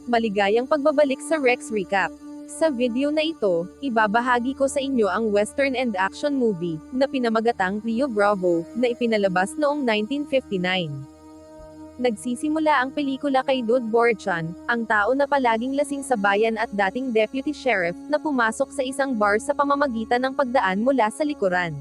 Maligayang pagbabalik sa Rex Recap. Sa video na ito, ibabahagi ko sa inyo ang western and action movie, na pinamagatang Rio Bravo, na ipinalabas noong 1959. Nagsisimula ang pelikula kay Dud Borchan, ang tao na palaging lasing sa bayan at dating deputy sheriff, na pumasok sa isang bar sa pamamagitan ng pagdaan mula sa likuran.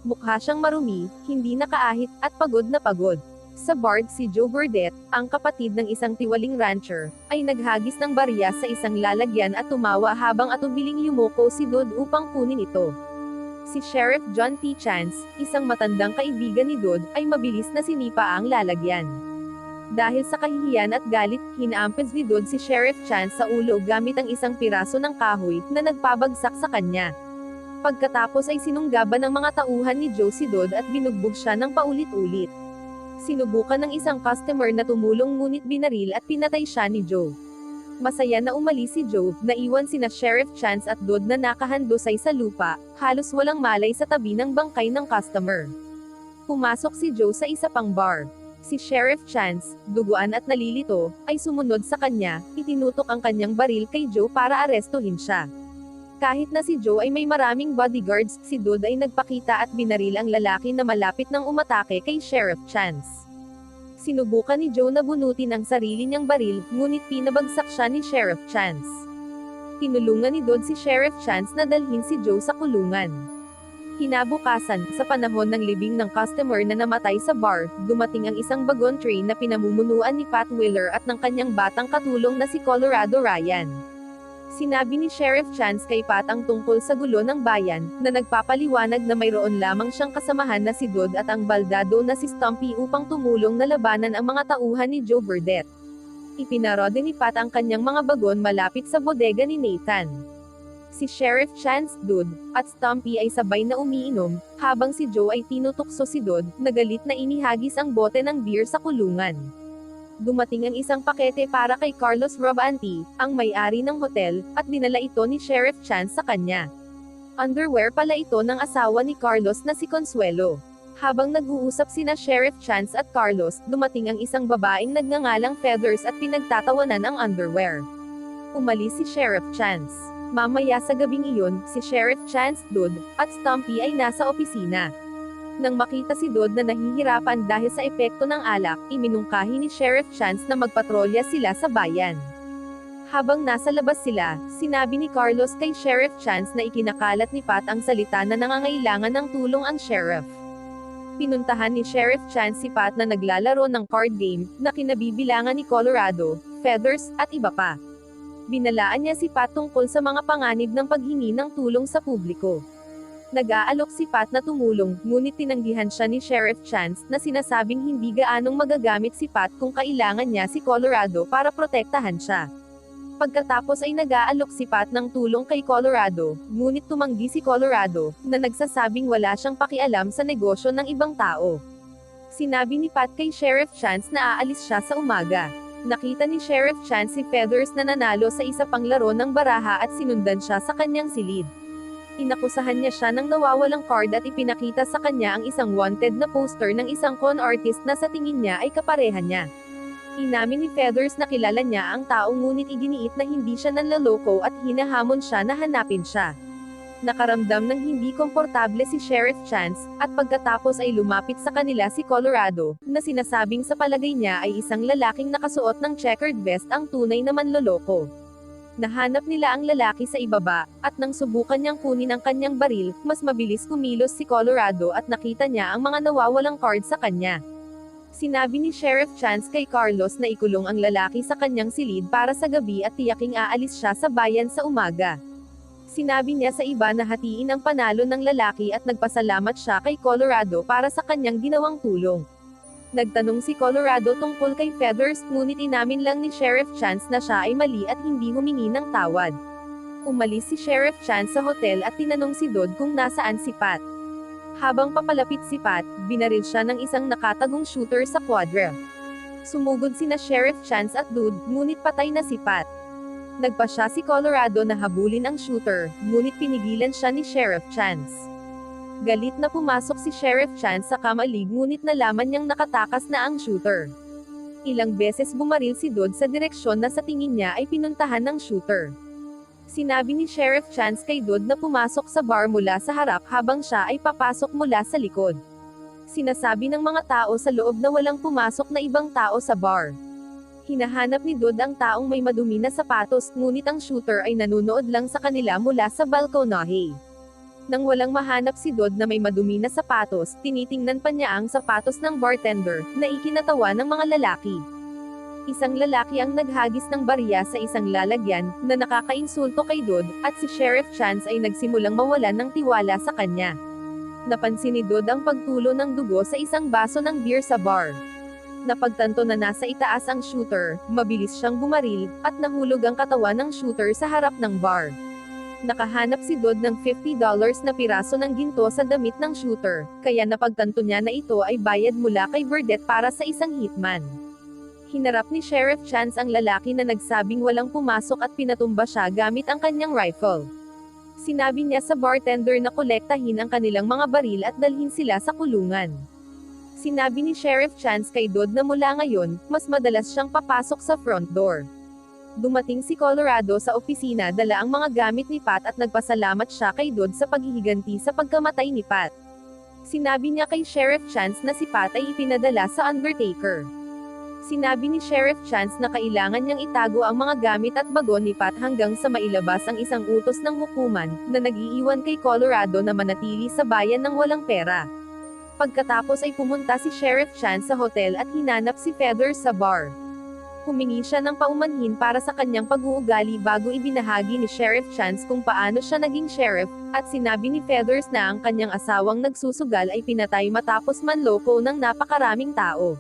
Mukha siyang marumi, hindi nakaahit, at pagod na pagod. Sa bar, si Joe Burdett, ang kapatid ng isang tiwaling rancher, ay naghagis ng barya sa isang lalagyan at tumawa habang atubiling yumuko si Dud upang kunin ito. Si Sheriff John T. Chance, isang matandang kaibigan ni Dud, ay mabilis na sinipa ang lalagyan. Dahil sa kahihiyan at galit, hinaampes ni Dud si Sheriff Chance sa ulo gamit ang isang piraso ng kahoy, na nagpabagsak sa kanya. Pagkatapos ay sinunggaban ng mga tauhan ni Joe si Dud at binugbog siya ng paulit-ulit. Sinubukan ng isang customer na tumulong ngunit binaril at pinatay siya ni Joe. Masaya na umalis si Joe, naiwan sina Sheriff Chance at Dud na nakahandusay sa lupa, halos walang malay sa tabi ng bangkay ng customer. Pumasok si Joe sa isa pang bar. Si Sheriff Chance, duguan at nalilito, ay sumunod sa kanya, itinutok ang kanyang baril kay Joe para arestuhin siya. Kahit na si Joe ay may maraming bodyguards, si Dud ay nagpakita at binaril ang lalaki na malapit nang umatake kay Sheriff Chance. Sinubukan ni Joe na bunutin ang sarili niyang baril, ngunit pinabagsak siya ni Sheriff Chance. Tinulungan ni Dud si Sheriff Chance na dalhin si Joe sa kulungan. Kinabukasan, sa panahon ng libing ng customer na namatay sa bar, dumating ang isang bagon train na pinamumunuan ni Pat Wheeler at ng kanyang batang katulong na si Colorado Ryan. Sinabi ni Sheriff Chance kay Pat ang tungkol sa gulo ng bayan, na nagpapaliwanag na mayroon lamang siyang kasamahan na si Dud at ang baldado na si Stumpy upang tumulong na labanan ang mga tauhan ni Joe Burdett. Ipinarode ni Pat ang kanyang mga bagon malapit sa bodega ni Nathan. Si Sheriff Chance, Dud, at Stumpy ay sabay na umiinom, habang si Joe ay tinutukso si Dud, na galit na inihagis ang bote ng beer sa kulungan. Dumating ang isang pakete para kay Carlos Robanti, ang may-ari ng hotel, at dinala ito ni Sheriff Chance sa kanya. Underwear pala ito ng asawa ni Carlos na si Consuelo. Habang nag-uusap sina Sheriff Chance at Carlos, dumating ang isang babaeng nagngangalang Feathers at pinagtatawanan ang underwear. Umalis si Sheriff Chance. Mamaya sa gabing iyon, si Sheriff Chance, Dud, at Stumpy ay nasa opisina. Nang makita si Dud na nahihirapan dahil sa epekto ng alak, iminungkahi ni Sheriff Chance na magpatrolya sila sa bayan. Habang nasa labas sila, sinabi ni Carlos kay Sheriff Chance na ikinakalat ni Pat ang salita na nangangailangan ng tulong ang sheriff. Pinuntahan ni Sheriff Chance si Pat na naglalaro ng card game, na kinabibilangan ni Colorado, Feathers, at iba pa. Binalaan niya si Pat tungkol sa mga panganib ng paghingi ng tulong sa publiko. Nag-aalok si Pat na tumulong, ngunit tinanggihan siya ni Sheriff Chance, na sinasabing hindi gaanong magagamit si Pat kung kailangan niya si Colorado para protektahan siya. Pagkatapos ay nag-aalok si Pat ng tulong kay Colorado, ngunit tumanggi si Colorado, na nagsasabing wala siyang pakialam sa negosyo ng ibang tao. Sinabi ni Pat kay Sheriff Chance na aalis siya sa umaga. Nakita ni Sheriff Chance si Feathers na nanalo sa isa pang laro ng baraha at sinundan siya sa kanyang silid. Inakusahan niya siya ng nawawalang card at ipinakita sa kanya ang isang wanted na poster ng isang con artist na sa tingin niya ay kapareha niya. Inamin ni Feathers na kilala niya ang tao ngunit iginiit na hindi siya nanloloko at hinahamon siya na hanapin siya. Nakaramdam ng hindi komportable si Sheriff Chance, at pagkatapos ay lumapit sa kanila si Colorado, na sinasabing sa palagay niya ay isang lalaking nakasuot ng checkered vest ang tunay na manloloko. Nahanap nila ang lalaki sa ibaba, at nang subukan niyang kunin ang kanyang baril, mas mabilis kumilos si Colorado at nakita niya ang mga nawawalang card sa kanya. Sinabi ni Sheriff Chance kay Carlos na ikulong ang lalaki sa kanyang silid para sa gabi at tiyaking aalis siya sa bayan sa umaga. Sinabi niya sa iba na hatiin ang panalo ng lalaki at nagpasalamat siya kay Colorado para sa kanyang ginawang tulong. Nagtanong si Colorado tungkol kay Feathers, ngunit inamin lang ni Sheriff Chance na siya ay mali at hindi humingi ng tawad. Umalis si Sheriff Chance sa hotel at tinanong si Dud kung nasaan si Pat. Habang papalapit si Pat, binaril siya ng isang nakatagong shooter sa quadra. Sumugod sina Sheriff Chance at Dud, ngunit patay na si Pat. Nagpa siya si Colorado na habulin ang shooter, ngunit pinigilan siya ni Sheriff Chance. Galit na pumasok si Sheriff Chance sa kamalig ngunit nalaman niyang nakatakas na ang shooter. Ilang beses bumaril si Dodd sa direksyon na sa tingin niya ay pinuntahan ng shooter. Sinabi ni Sheriff Chance kay Dodd na pumasok sa bar mula sa harap habang siya ay papasok mula sa likod. Sinasabi ng mga tao sa loob na walang pumasok na ibang tao sa bar. Hinahanap ni Dodd ang taong may madumi na sapatos, ngunit ang shooter ay nanunood lang sa kanila mula sa balkonahe. Nang walang mahanap si Dodd na may madumi na sapatos, tinitingnan pa niya ang sapatos ng bartender, na ikinatawa ng mga lalaki. Isang lalaki ang naghagis ng barya sa isang lalagyan, na nakakainsulto kay Dodd, at si Sheriff Chance ay nagsimulang mawalan ng tiwala sa kanya. Napansin ni Dodd ang pagtulo ng dugo sa isang baso ng beer sa bar. Napagtanto na nasa itaas ang shooter, mabilis siyang bumaril, at nahulog ang katawan ng shooter sa harap ng bar. Nakahanap si Dodd ng $50 na piraso ng ginto sa damit ng shooter, kaya napagtanto niya na ito ay bayad mula kay Burdett para sa isang hitman. Hinarap ni Sheriff Chance ang lalaki na nagsabing walang pumasok at pinatumba siya gamit ang kanyang rifle. Sinabi niya sa bartender na kolektahin ang kanilang mga baril at dalhin sila sa kulungan. Sinabi ni Sheriff Chance kay Dodd na mula ngayon, mas madalas siyang papasok sa front door. Dumating si Colorado sa opisina dala ang mga gamit ni Pat at nagpasalamat siya kay Dodd sa paghihiganti sa pagkamatay ni Pat. Sinabi niya kay Sheriff Chance na si Pat ay ipinadala sa Undertaker. Sinabi ni Sheriff Chance na kailangan niyang itago ang mga gamit at bagon ni Pat hanggang sa mailabas ang isang utos ng hukuman, na nag-iiwan kay Colorado na manatili sa bayan ng walang pera. Pagkatapos ay pumunta si Sheriff Chance sa hotel at hinanap si Feathers sa bar. Humingi siya ng paumanhin para sa kanyang pag-uugali bago ibinahagi ni Sheriff Chance kung paano siya naging sheriff, at sinabi ni Feathers na ang kanyang asawang nagsusugal ay pinatay matapos manloko ng napakaraming tao.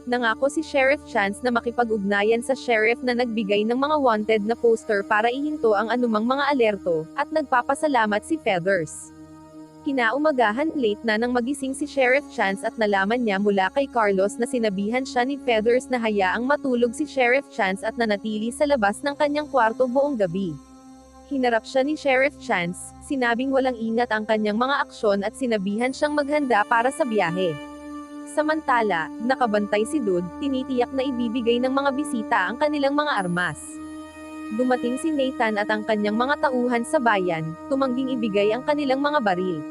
Nangako si Sheriff Chance na makipag-ugnayan sa sheriff na nagbigay ng mga wanted na poster para ihinto ang anumang mga alerto, at nagpapasalamat si Feathers. Kinaumagahan, late na nang magising si Sheriff Chance at nalaman niya mula kay Carlos na sinabihan siya ni Feathers na hayaang matulog si Sheriff Chance at nanatili sa labas ng kanyang kwarto buong gabi. Hinarap siya ni Sheriff Chance, sinabing walang ingat ang kanyang mga aksyon at sinabihan siyang maghanda para sa biyahe. Samantala, nakabantay si Dodd, tinitiyak na ibibigay ng mga bisita ang kanilang mga armas. Dumating si Nathan at ang kanyang mga tauhan sa bayan, tumangging ibigay ang kanilang mga baril.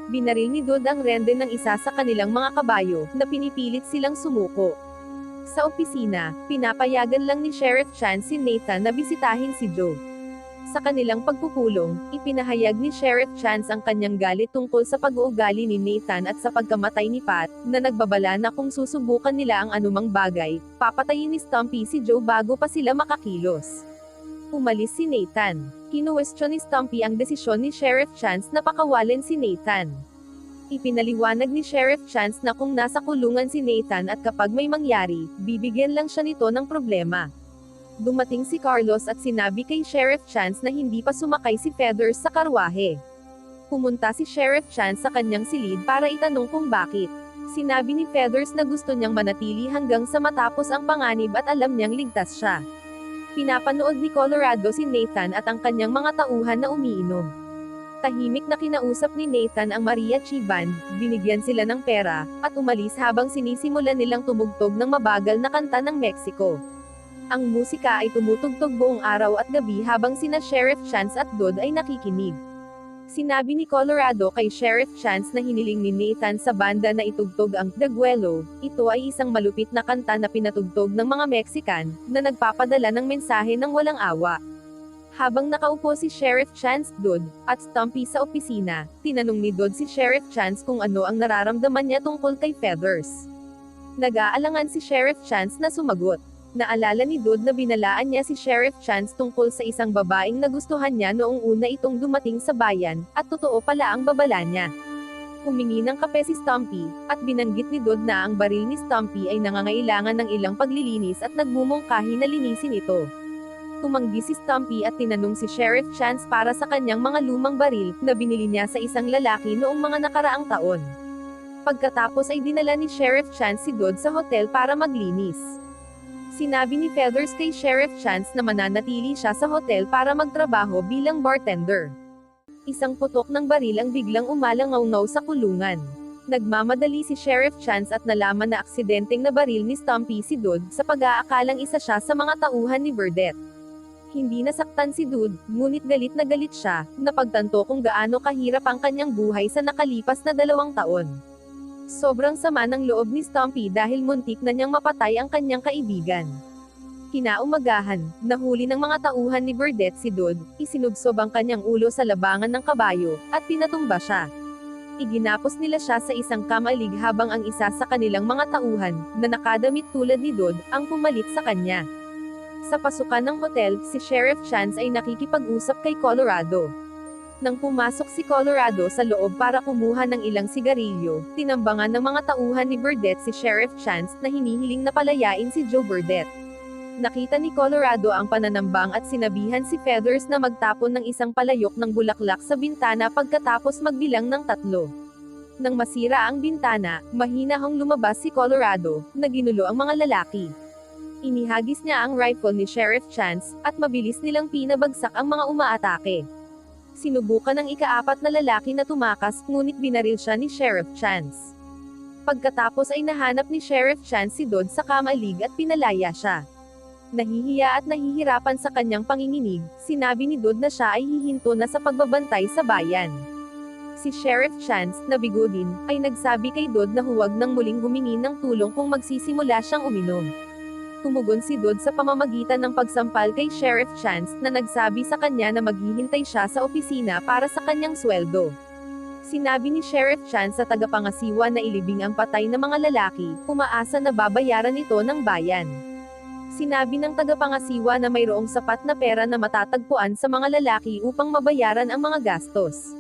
Binaril ni Dodd ang rende ng isa sa kanilang mga kabayo, na pinipilit silang sumuko. Sa opisina, pinapayagan lang ni Sheriff Chance si Nathan na bisitahin si Joe. Sa kanilang pagpupulong, ipinahayag ni Sheriff Chance ang kanyang galit tungkol sa pag-uugali ni Nathan at sa pagkamatay ni Pat, na nagbabala na kung susubukan nila ang anumang bagay, papatayin ni Stumpy si Joe bago pa sila makakilos. Umalis si Nathan. Kinuwestiyon ni Stumpy ang desisyon ni Sheriff Chance na pakawalan si Nathan. Ipinaliwanag ni Sheriff Chance na kung nasa kulungan si Nathan at kapag may mangyari, bibigyan lang siya nito ng problema. Dumating si Carlos at sinabi kay Sheriff Chance na hindi pa sumakay si Feathers sa karwahe. Pumunta si Sheriff Chance sa kanyang silid para itanong kung bakit. Sinabi ni Feathers na gusto niyang manatili hanggang sa matapos ang panganib at alam niyang ligtas siya. Pinapanood ni Colorado si Nathan at ang kanyang mga tauhan na umiinom. Tahimik na kinausap ni Nathan ang mariachi band, binigyan sila ng pera, at umalis habang sinisimulan nilang tumugtog ng mabagal na kanta ng Mexico. Ang musika ay tumutugtog buong araw at gabi habang sina Sheriff Chance at Dodd ay nakikinig. Sinabi ni Colorado kay Sheriff Chance na hiniling ni Nathan sa banda na itugtog ang Daguelo. Ito ay isang malupit na kanta na pinatugtog ng mga Mexican, na nagpapadala ng mensahe ng walang awa. Habang nakaupo si Sheriff Chance, Dodd, at Stumpy sa opisina, tinanong ni Dodd si Sheriff Chance kung ano ang nararamdaman niya tungkol kay Feathers. Nag-aalangan si Sheriff Chance na sumagot. Naalala ni Dodd na binalaan niya si Sheriff Chance tungkol sa isang babaeng nagustuhan niya noong una itong dumating sa bayan, at totoo pala ang babala niya. Humingi ng kape si Stumpy, at binanggit ni Dodd na ang baril ni Stumpy ay nangangailangan ng ilang paglilinis at nagmumungkahi na linisin ito. Tumanggi si Stumpy at tinanong si Sheriff Chance para sa kanyang mga lumang baril, na binili niya sa isang lalaki noong mga nakaraang taon. Pagkatapos ay dinala ni Sheriff Chance si Dodd sa hotel para maglinis. Sinabi ni Feathers kay Sheriff Chance na mananatili siya sa hotel para magtrabaho bilang bartender. Isang putok ng baril ang biglang umalangaw-ngaw sa kulungan. Nagmamadali si Sheriff Chance at nalaman na aksidenteng nabaril ni Stumpy si Dud sa pag-aakalang isa siya sa mga tauhan ni Burdette. Hindi nasaktan si Dud, ngunit galit na galit siya, napagtanto kung gaano kahirap ang kanyang buhay sa nakalipas na 2 taon. Sobrang sama ng loob ni Stumpy dahil muntik na niyang mapatay ang kanyang kaibigan. Kinaumagahan, nahuli ng mga tauhan ni Burdette si Dud, isinubsob ang kanyang ulo sa labangan ng kabayo, at pinatumba siya. Iginapos nila siya sa isang kamalig habang ang isa sa kanilang mga tauhan, na nakadamit tulad ni Dud, ang pumalit sa kanya. Sa pasukan ng hotel, si Sheriff Chance ay nakikipag-usap kay Colorado. Nang pumasok si Colorado sa loob para kumuha ng ilang sigarilyo, tinambangan ng mga tauhan ni Burdette si Sheriff Chance na hinihiling na palayain si Joe Burdette. Nakita ni Colorado ang pananambang at sinabihan si Feathers na magtapon ng isang palayok ng bulaklak sa bintana pagkatapos magbilang ng 3. Nang masira ang bintana, mahinahong lumabas si Colorado, na ginulo ang mga lalaki. Inihagis niya ang rifle ni Sheriff Chance, at mabilis nilang pinabagsak ang mga umaatake. Sinubukan ng ika-4 na lalaki na tumakas, ngunit binaril siya ni Sheriff Chance. Pagkatapos ay nahanap ni Sheriff Chance si Dud sa kamalig at pinalaya siya. Nahihiya at nahihirapan sa kanyang panginginig, sinabi ni Dud na siya ay hihinto na sa pagbabantay sa bayan. Si Sheriff Chance, na bigo din, ay nagsabi kay Dud na huwag nang muling humingi ng tulong kung magsisimula siyang uminom. Tumugon si Dud sa pamamagitan ng pagsampal kay Sheriff Chance, na nagsabi sa kanya na maghihintay siya sa opisina para sa kanyang sweldo. Sinabi ni Sheriff Chance sa tagapangasiwa na ilibing ang patay na mga lalaki, umaasa na babayaran ito ng bayan. Sinabi ng tagapangasiwa na mayroong sapat na pera na matatagpuan sa mga lalaki upang mabayaran ang mga gastos.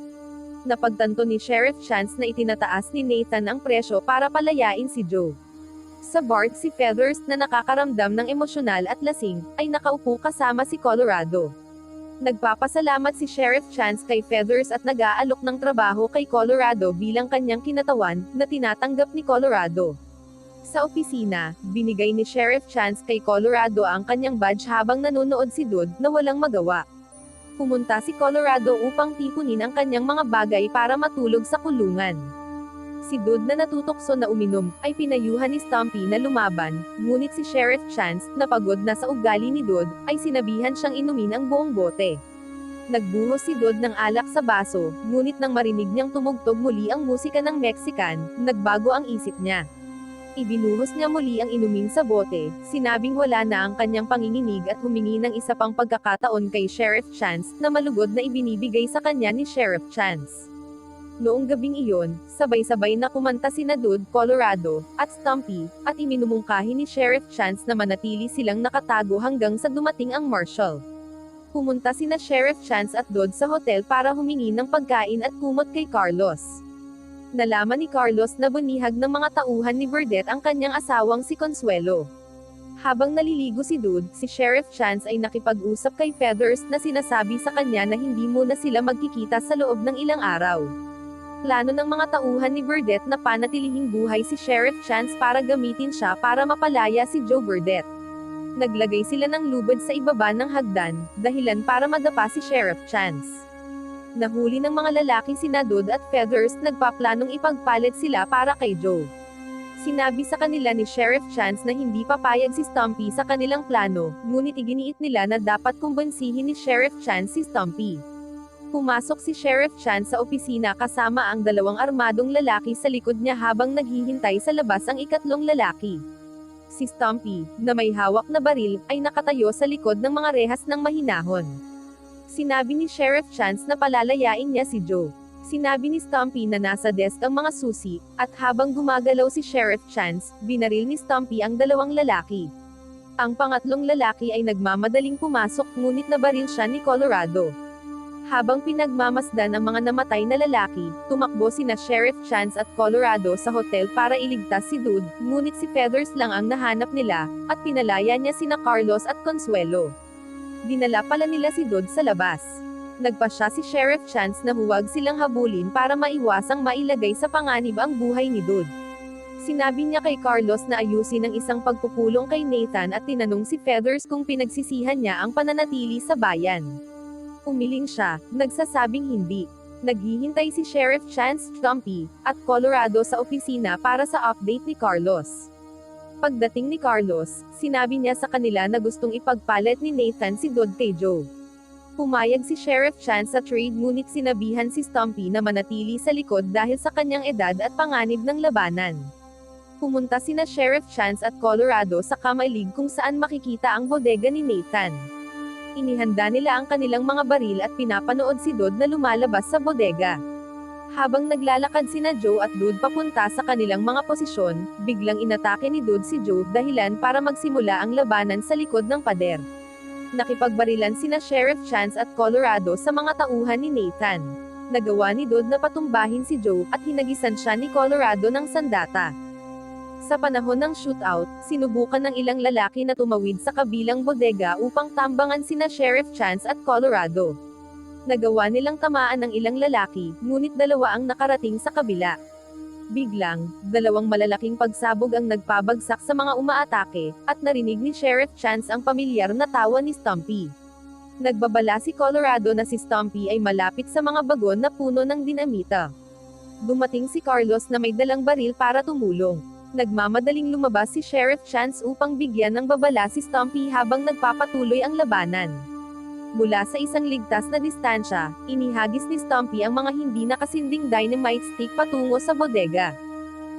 Napagtanto ni Sheriff Chance na itinataas ni Nathan ang presyo para palayain si Joe. Sa bar, si Feathers, na nakakaramdam ng emosyonal at lasing, ay nakaupo kasama si Colorado. Nagpapasalamat si Sheriff Chance kay Feathers at nag-aalok ng trabaho kay Colorado bilang kanyang kinatawan, na tinatanggap ni Colorado. Sa opisina, binigay ni Sheriff Chance kay Colorado ang kanyang badge habang nanonood si Dud, na walang magawa. Pumunta si Colorado upang tipunin ang kanyang mga bagay para matulog sa kulungan. Si Dud, na natutokso na uminom, ay pinayuhan ni Stumpy na lumaban, ngunit si Sheriff Chance, na pagod na sa ugali ni Dud, ay sinabihan siyang inumin ang buong bote. Nagbuhos si Dud ng alak sa baso, ngunit nang marinig niyang tumugtog muli ang musika ng Mexican, nagbago ang isip niya. Ibinuhos niya muli ang inumin sa bote, sinabing wala na ang kanyang panginginig at humingi ng isa pang pagkakataon kay Sheriff Chance, na malugod na ibinibigay sa kanya ni Sheriff Chance. Noong gabing iyon, sabay-sabay na kumanta sina Dud, Colorado, at Stumpy, at iminumungkahi ni Sheriff Chance na manatili silang nakatago hanggang sa dumating ang marshal. Pumunta sina Sheriff Chance at Dud sa hotel para humingi ng pagkain at kumot kay Carlos. Nalaman ni Carlos na bunihag ng mga tauhan ni Burdette ang kanyang asawang si Consuelo. Habang naliligo si Dud, si Sheriff Chance ay nakipag-usap kay Feathers na sinasabi sa kanya na hindi muna sila magkikita sa loob ng ilang araw. Plano ng mga tauhan ni Burdette na panatilihing buhay si Sheriff Chance para gamitin siya para mapalaya si Joe Burdette. Naglagay sila ng lubid sa ibaba ng hagdan, dahilan para madapa si Sheriff Chance. Nahuli ng mga lalaki sina Dud at Feathers, nagpaplanong ipagpalit sila para kay Joe. Sinabi sa kanila ni Sheriff Chance na hindi papayag si Stumpy sa kanilang plano, ngunit iginiit nila na dapat kumbensihin ni Sheriff Chance si Stumpy. Pumasok si Sheriff Chance sa opisina kasama ang 2 armadong lalaki sa likod niya habang naghihintay sa labas ang ikatlong lalaki. Si Stumpy, na may hawak na baril, ay nakatayo sa likod ng mga rehas ng mahinahon. Sinabi ni Sheriff Chance na palalayain niya si Joe. Sinabi ni Stumpy na nasa desk ang mga susi, at habang gumagalaw si Sheriff Chance, binaril ni Stumpy ang 2 lalaki. Ang pangatlong lalaki ay nagmamadaling pumasok ngunit nabaril siya ni Colorado. Habang pinagmamasdan ang mga namatay na lalaki, tumakbo sina Sheriff Chance at Colorado sa hotel para iligtas si Dud, ngunit si Feathers lang ang nahanap nila, at pinalaya niya sina Carlos at Consuelo. Dinala pala nila si Dud sa labas. Nagpasya si Sheriff Chance na huwag silang habulin para maiwasang mailagay sa panganib ang buhay ni Dud. Sinabi niya kay Carlos na ayusin ang isang pagpupulong kay Nathan at tinanong si Feathers kung pinagsisihan niya ang pananatili sa bayan. Umiling siya, nagsasabing hindi. Naghihintay si Sheriff Chance Stumpy at Colorado sa opisina para sa update ni Carlos. Pagdating ni Carlos, sinabi niya sa kanila na gustong ipagpalit ni Nathan si Dodd kay Joe. Pumayag si Sheriff Chance sa trade ngunit sinabihan si Stumpy na manatili sa likod dahil sa kanyang edad at panganib ng labanan. Pumunta sina Sheriff Chance at Colorado sa Kamay kung saan makikita ang bodega ni Nathan. Inihanda nila ang kanilang mga baril at pinapanood si Dodd na lumalabas sa bodega. Habang naglalakad sina Joe at Dodd papunta sa kanilang mga posisyon, biglang inatake ni Dodd si Joe dahilan para magsimula ang labanan sa likod ng pader. Nakipagbarilan sina Sheriff Chance at Colorado sa mga tauhan ni Nathan. Nagawa ni Dodd na patumbahin si Joe at hinagisan siya ni Colorado ng sandata. Sa panahon ng shootout, sinubukan ng ilang lalaki na tumawid sa kabilang bodega upang tambangan sina Sheriff Chance at Colorado. Nagawa nilang tamaan ng ilang lalaki, ngunit dalawa ang nakarating sa kabila. Biglang, dalawang malalaking pagsabog ang nagpabagsak sa mga umaatake, at narinig ni Sheriff Chance ang pamilyar na tawa ni Stumpy. Nagbabala si Colorado na si Stumpy ay malapit sa mga bagon na puno ng dinamita. Dumating si Carlos na may dalang baril para tumulong. Nagmamadaling lumabas si Sheriff Chance upang bigyan ng babala si Stumpy habang nagpapatuloy ang labanan. Mula sa isang ligtas na distansya, inihagis ni Stumpy ang mga hindi nakasinding dynamite stick patungo sa bodega.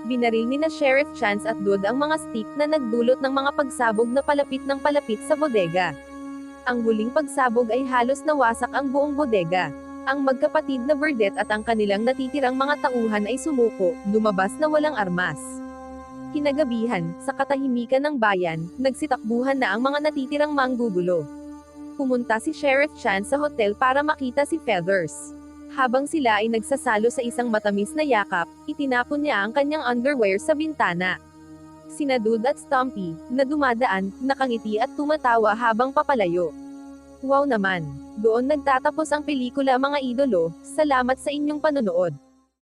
Binaril ni na Sheriff Chance at Dodd ang mga stick na nagdulot ng mga pagsabog na palapit ng palapit sa bodega. Ang huling pagsabog ay halos nawasak ang buong bodega. Ang magkapatid na Burdett at ang kanilang natitirang mga tauhan ay sumuko, lumabas na walang armas. Kinagabihan, sa katahimikan ng bayan, nagsitakbuhan na ang mga natitirang manggugulo. Pumunta si Sheriff Chance sa hotel para makita si Feathers. Habang sila ay nagsasalo sa isang matamis na yakap, itinapon niya ang kanyang underwear sa bintana. Sina Dodd at Stumpy, na dumadaan, nakangiti at tumatawa habang papalayo. Wow naman! Doon nagtatapos ang pelikula mga idolo, salamat sa inyong panonood.